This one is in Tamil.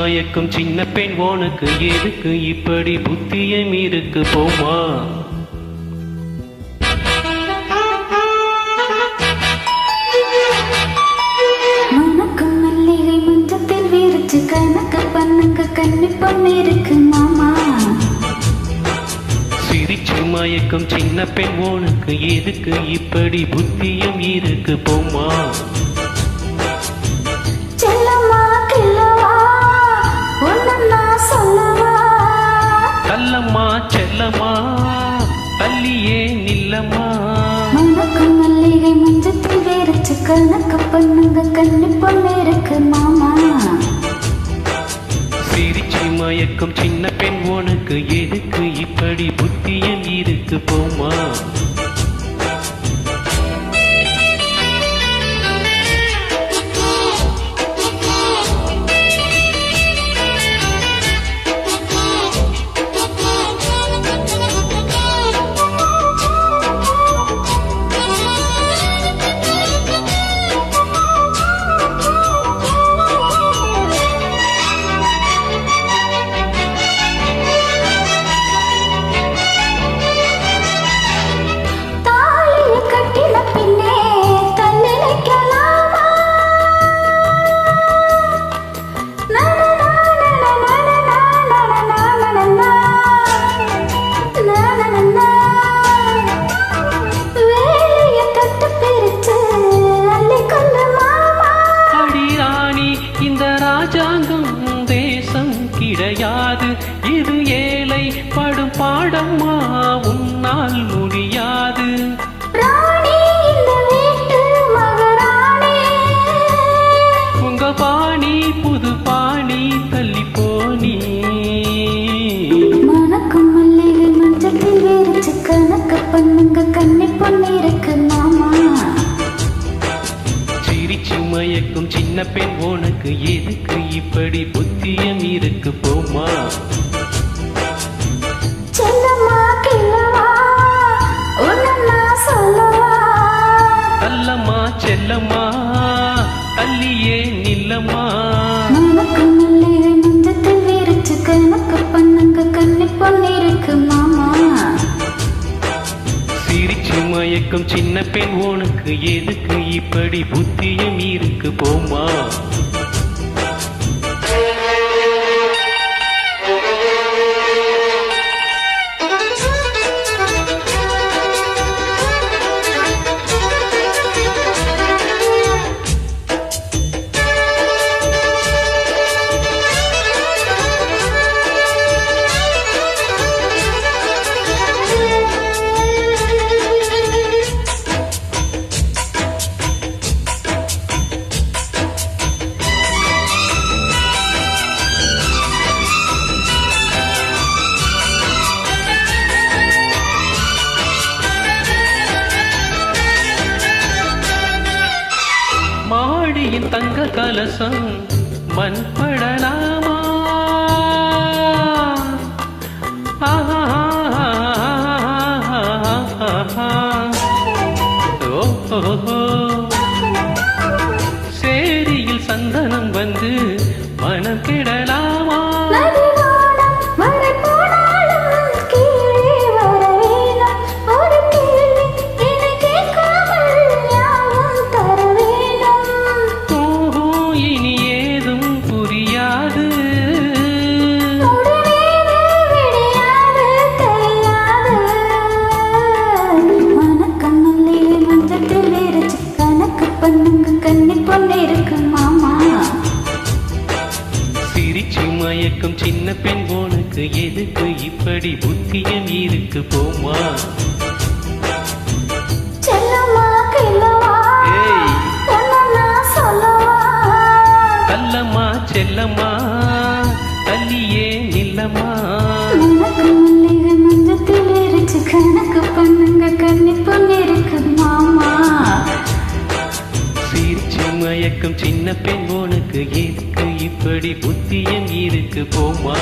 மயக்கும் சின்ன பெண் உனக்கு எதுக்கு இப்படி புத்தியம் இருக்கு போமா. மணக்கும் மல்லிகை மஞ்சத்தில் விரிச்சு கணக்கு பண்ணுங்க கண்ணி பொண்ணு இருக்கு மாமா. சிரிச்சு மயக்கும் சின்ன பெண் உனக்கு எதுக்கு இப்படி புத்தியம் இருக்கு போமா. கல்லம்மா செல்லம்மா தள்ளியே நில்லம்மா. மணக்கும் மல்லிகை மஞ்சத்தில் விரிச்சு கணக்கு பண்ணுங்க கண்ணி பொண்ணு இருக்கு மாமா. சிரிச்சு மயக்கும் சின்ன பெண் உனக்கு எதுக்கு இப்படி புத்தியம் இருக்கு போமா. ராஜாங்கம் தேசம் கிடையாது, இது ஏழை படும் பாடம்மா உன்னால் முடியாது. உங்க பாணி புது பாணி தள்ளி போனி. மணக்கும் மல்லிகை மஞ்சத்தில் விரிச்சு கணக்கு பண்ணுங்க கண்ணி பொண்ணு இருக்கு மாமா. சிரிச்சு மயக்கும் சின்ன பெண் உனக்கு எதுக்கு இப்படி புத்தியம் இருக்கு போமா. செல்லம்மா கில்லவா உன்ன சொல்லவா. கல்லம்மா செல்லம்மா தள்ளியே நில்லம்மா. மணக்கும் மல்லிகை மஞ்சத்தில் விரிச்சு கணக்கு பண்ணுங்க கண்ணி பொண்ணு இருக்கு மாமா. சிரிச்சு மயக்கும் சின்ன பெண் உனக்கு எதுக்கு இப்படி புத்தியம் இருக்கு போமா. மாடியின் தங்க கலசம் மண் படலாமா. சேரியில் சந்தனம் வந்து மனம் கெடலாமா. சிரிச்சு மயக்கும் சின்ன பெண் உனக்கு எதுக்கு இப்படி புத்தியம் இருக்கு போமா. கல்லம்மா செல்லம்மா தள்ளியே நில்லம்மா. மஞ்சத்தில் விரிச்சு கணக்கு பண்ணுங்க கண்ணி பொண்ணு இருக்கு மாமா. சிரிச்சு மயக்கும் சின்ன பெண் உனக்கு எதுக்கு இப்படி புத்தியம் இருக்கு போமா.